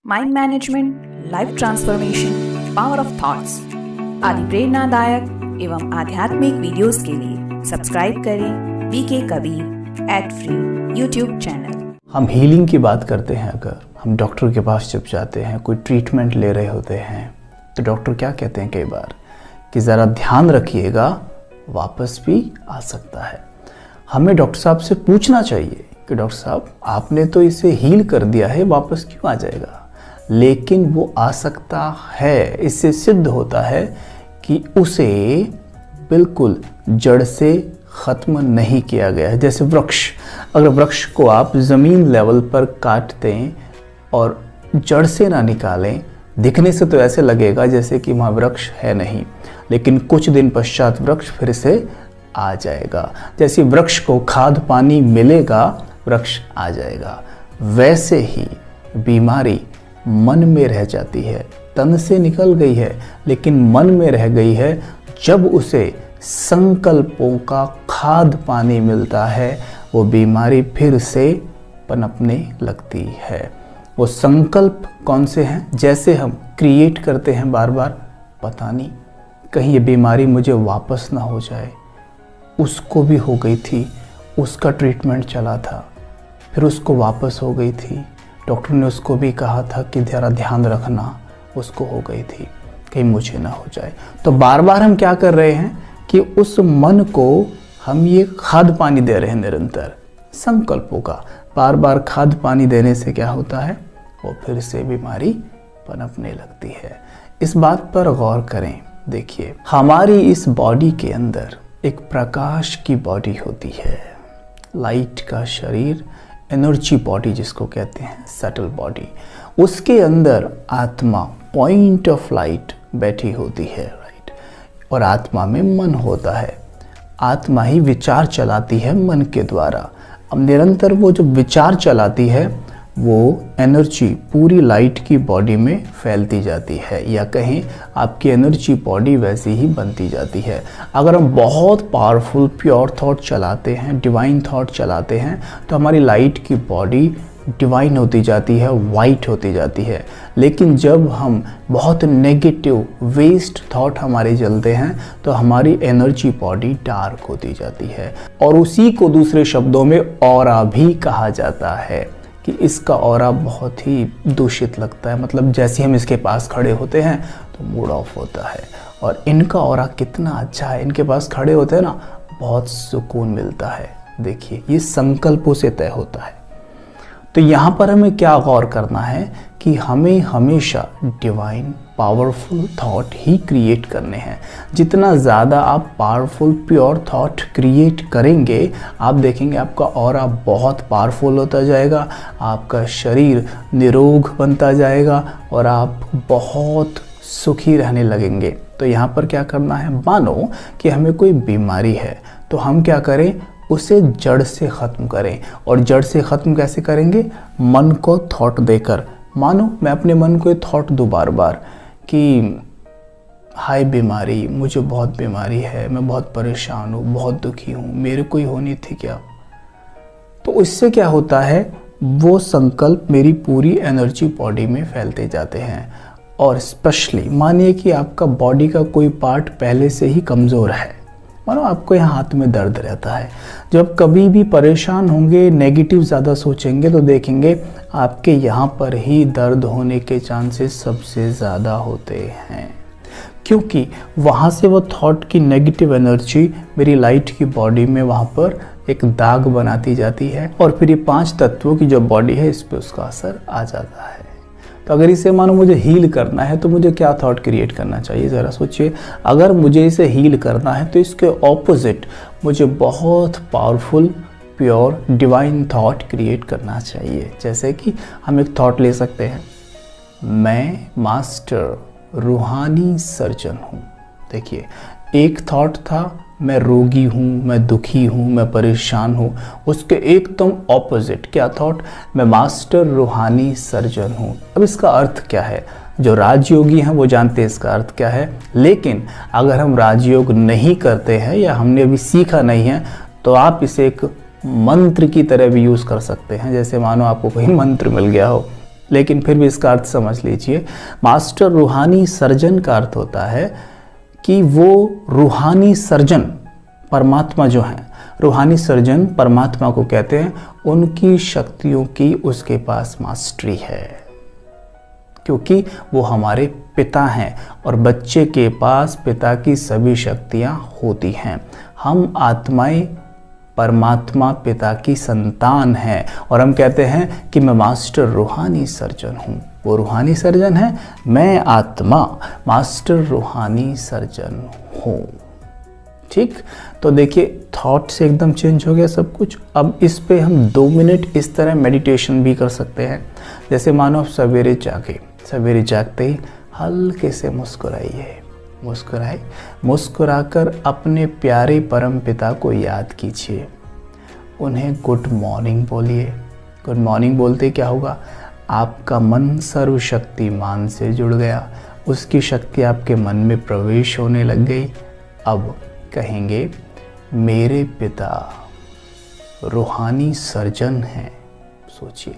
Mind management, life transformation, power of thoughts आदि प्रेरणादायक एवं आध्यात्मिक वीडियोस के लिए सब्सक्राइब करें BK Kabir @free YouTube channel. हम हीलिंग की बात करते हैं, अगर हम डॉक्टर के पास जब जाते हैं, कोई ट्रीटमेंट ले रहे होते हैं, तो डॉक्टर क्या कहते हैं कई बार कि ज़रा ध्यान रखिएगा, वापस भी आ सकता है। हमें डॉक्टर साहब से पूछना चाहिए कि डॉक्टर साहब आपने तो इसे हील कर दिया है, वापस क्यों आ जाएगा? लेकिन वो आ सकता है, इससे सिद्ध होता है कि उसे बिल्कुल जड़ से ख़त्म नहीं किया गया है। जैसे वृक्ष, अगर वृक्ष को आप ज़मीन लेवल पर काट दें और जड़ से ना निकालें, दिखने से तो ऐसे लगेगा जैसे कि वहाँ वृक्ष है नहीं, लेकिन कुछ दिन पश्चात वृक्ष फिर से आ जाएगा। जैसे वृक्ष को खाद पानी मिलेगा, वृक्ष आ जाएगा। वैसे ही बीमारी मन में रह जाती है, तन से निकल गई है लेकिन मन में रह गई है। जब उसे संकल्पों का खाद पानी मिलता है, वो बीमारी फिर से पनपने लगती है। वो संकल्प कौन से हैं? जैसे हम क्रिएट करते हैं बार बार, पता नहीं कहीं ये बीमारी मुझे वापस ना हो जाए। उसको भी हो गई थी, उसका ट्रीटमेंट चला था, फिर उसको वापस हो गई थी। डॉक्टर ने उसको भी कहा था कि ज़रा ध्यान रखना, उसको हो गई थी, कहीं मुझे ना हो जाए। तो बार बार हम क्या कर रहे हैं कि उस मन को हम ये खाद पानी दे रहे हैं, निरंतर संकल्पों का बार बार खाद पानी देने से क्या होता है, वो फिर से बीमारी पनपने लगती है। इस बात पर गौर करें। देखिए, हमारी इस बॉडी के अंदर एक प्रकाश की बॉडी होती है, लाइट का शरीर, एनर्जी बॉडी जिसको कहते हैं, सटल बॉडी। उसके अंदर आत्मा, पॉइंट ऑफ लाइट बैठी होती है, राइट। और आत्मा में मन होता है। आत्मा ही विचार चलाती है मन के द्वारा। अब निरंतर वो जो विचार चलाती है, वो एनर्जी पूरी लाइट की बॉडी में फैलती जाती है, या कहें आपकी एनर्जी बॉडी वैसी ही बनती जाती है। अगर हम बहुत पावरफुल प्योर थॉट चलाते हैं, डिवाइन थॉट चलाते हैं, तो हमारी लाइट की बॉडी डिवाइन होती जाती है, वाइट होती जाती है। लेकिन जब हम बहुत नेगेटिव वेस्ट थॉट हमारे चलते हैं, तो हमारी एनर्जी बॉडी डार्क होती जाती है। और उसी को दूसरे शब्दों में ऑरा भी कहा जाता है कि इसका ऑरा बहुत ही दूषित लगता है। मतलब जैसे हम इसके पास खड़े होते हैं तो मूड ऑफ होता है। और इनका ऑरा कितना अच्छा है, इनके पास खड़े होते हैं ना, बहुत सुकून मिलता है। देखिए, ये संकल्पों से तय होता है। तो यहाँ पर हमें क्या गौर करना है कि हमें हमेशा डिवाइन पावरफुल थॉट ही क्रिएट करने हैं। जितना ज़्यादा आप पावरफुल प्योर थॉट क्रिएट करेंगे, आप देखेंगे आपका ऑरा बहुत पावरफुल होता जाएगा, आपका शरीर निरोग बनता जाएगा और आप बहुत सुखी रहने लगेंगे। तो यहाँ पर क्या करना है, मानो कि हमें कोई बीमारी है, तो हम क्या करें, उसे जड़ से ख़त्म करें। और जड़ से ख़त्म कैसे करेंगे? मन को थॉट देकर। मानो मैं अपने मन को थॉट दूँ बार बार कि हाय बीमारी, मुझे बहुत बीमारी है, मैं बहुत परेशान हूँ, बहुत दुखी हूँ, मेरे को ही होनी थी क्या? तो इससे क्या होता है, वो संकल्प मेरी पूरी एनर्जी बॉडी में फैलते जाते हैं। और स्पेशली मानिए कि आपका बॉडी का कोई पार्ट पहले से ही कमज़ोर है, मानो आपको यहाँ हाथ में दर्द रहता है। जब कभी भी परेशान होंगे, नेगेटिव ज़्यादा सोचेंगे, तो देखेंगे आपके यहाँ पर ही दर्द होने के चांसेस सबसे ज़्यादा होते हैं, क्योंकि वहाँ से वो थॉट की नेगेटिव एनर्जी मेरी लाइट की बॉडी में वहाँ पर एक दाग बनाती जाती है। और फिर ये 5 तत्वों की जो बॉडी है, इस पर उसका असर आ जाता है। तो अगर इसे मानो मुझे हील करना है, तो मुझे क्या थॉट क्रिएट करना चाहिए? ज़रा सोचिए। अगर मुझे इसे हील करना है, तो इसके ऑपोजिट मुझे बहुत powerful pure divine thought create करना चाहिए। जैसे कि हम एक थॉट ले सकते हैं, मैं मास्टर रूहानी सर्जन हूँ। देखिए, एक थॉट था मैं रोगी हूँ, मैं दुखी हूँ, मैं परेशान हूँ। उसके एकदम ऑपोजिट क्या थॉट, मैं मास्टर रूहानी सर्जन हूँ। अब इसका अर्थ क्या है? जो राजयोगी हैं वो जानते हैं इसका अर्थ क्या है। लेकिन अगर हम राजयोग नहीं करते हैं या हमने अभी सीखा नहीं है, तो आप इसे एक मंत्र की तरह भी यूज़ कर सकते हैं। जैसे मानो आपको कोई मंत्र मिल गया हो लेकिन फिर भी इसका अर्थ समझ लीजिए। मास्टर रूहानी सर्जन का अर्थ होता है कि वो रूहानी सर्जन, परमात्मा जो है, रूहानी सर्जन परमात्मा को कहते हैं, उनकी शक्तियों की उसके पास मास्टरी है, क्योंकि वो हमारे पिता हैं और बच्चे के पास पिता की सभी शक्तियां होती हैं। हम आत्माएं परमात्मा पिता की संतान है और हम कहते हैं कि मैं मास्टर रूहानी सर्जन हूँ। वो रूहानी सर्जन है, मैं आत्मा मास्टर रूहानी सर्जन हूँ। ठीक, तो देखिए थॉट से एकदम चेंज हो गया सब कुछ। अब इस पे हम 2 मिनट इस तरह मेडिटेशन भी कर सकते हैं। जैसे मानो आप सवेरे जागते ही हल्के से मुस्कुराइए, मुस्कुराकर अपने प्यारे परम पिता को याद कीजिए, उन्हें गुड मॉर्निंग बोलिए। गुड मॉर्निंग बोलते क्या होगा, आपका मन सर्वशक्तिमान से जुड़ गया, उसकी शक्ति आपके मन में प्रवेश होने लग गई। अब कहेंगे मेरे पिता रूहानी सर्जन हैं। सोचिए,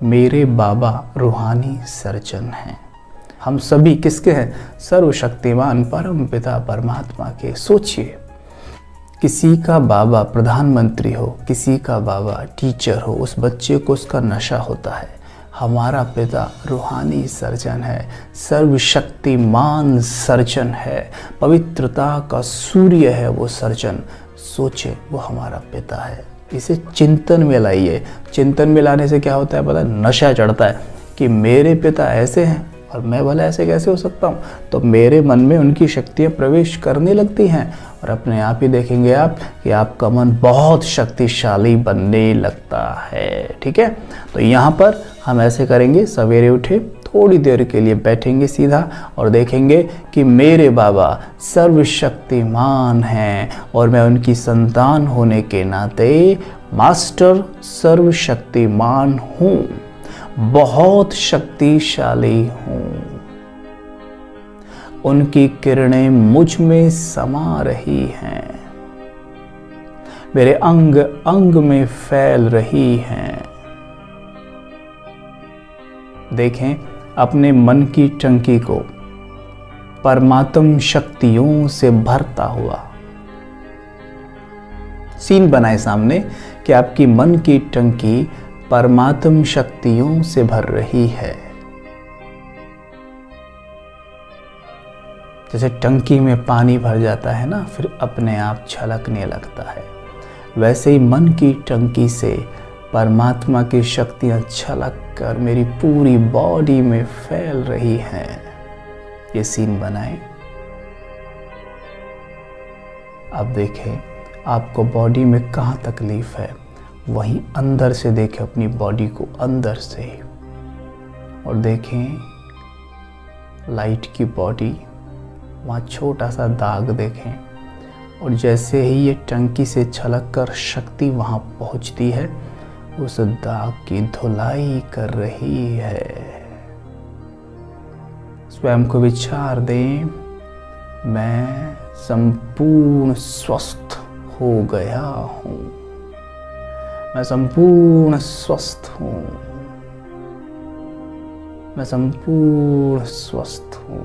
मेरे बाबा रूहानी सर्जन हैं। हम सभी किसके हैं? सर्वशक्तिमान परम पिता परमात्मा के। सोचिए, किसी का बाबा प्रधानमंत्री हो, किसी का बाबा टीचर हो, उस बच्चे को उसका नशा होता है। हमारा पिता रूहानी सर्जन है, सर्वशक्तिमान सर्जन है, पवित्रता का सूर्य है वो सर्जन। सोचे, वो हमारा पिता है। इसे चिंतन में लाइए। चिंतन में लाने से क्या होता है पता है? नशा चढ़ता है कि मेरे पिता ऐसे हैं और मैं भला ऐसे कैसे हो सकता हूँ। तो मेरे मन में उनकी शक्तियाँ प्रवेश करने लगती हैं और अपने आप ही देखेंगे आप कि आपका मन बहुत शक्तिशाली बनने लगता है। ठीक है, तो यहाँ पर हम ऐसे करेंगे, सवेरे उठे थोड़ी देर के लिए बैठेंगे सीधा और देखेंगे कि मेरे बाबा सर्वशक्तिमान हैं और मैं उनकी संतान होने के नाते मास्टर सर्वशक्तिमान हूँ, बहुत शक्तिशाली हूँ। उनकी किरणें मुझ में समा रही हैं, मेरे अंग अंग में फैल रही हैं। देखें अपने मन की टंकी को परमात्म शक्तियों से भरता हुआ। सीन बनाए सामने कि आपकी मन की टंकी परमात्म शक्तियों से भर रही है। जैसे टंकी में पानी भर जाता है ना, फिर अपने आप छलकने लगता है, वैसे ही मन की टंकी से परमात्मा की शक्तियां छलक कर मेरी पूरी बॉडी में फैल रही हैं। ये सीन बनाएं। अब देखें आपको बॉडी में कहाँ तकलीफ है, वहीं अंदर से देखें अपनी बॉडी को, अंदर से, और देखें लाइट की बॉडी, वहाँ छोटा सा दाग देखें और जैसे ही ये टंकी से छलक कर शक्ति वहाँ पहुँचती है, उस दाग की धुलाई कर रही है। स्वयं को विचार दें, मैं संपूर्ण स्वस्थ हो गया हूँ, मैं संपूर्ण स्वस्थ हूँ, मैं संपूर्ण स्वस्थ हूँ।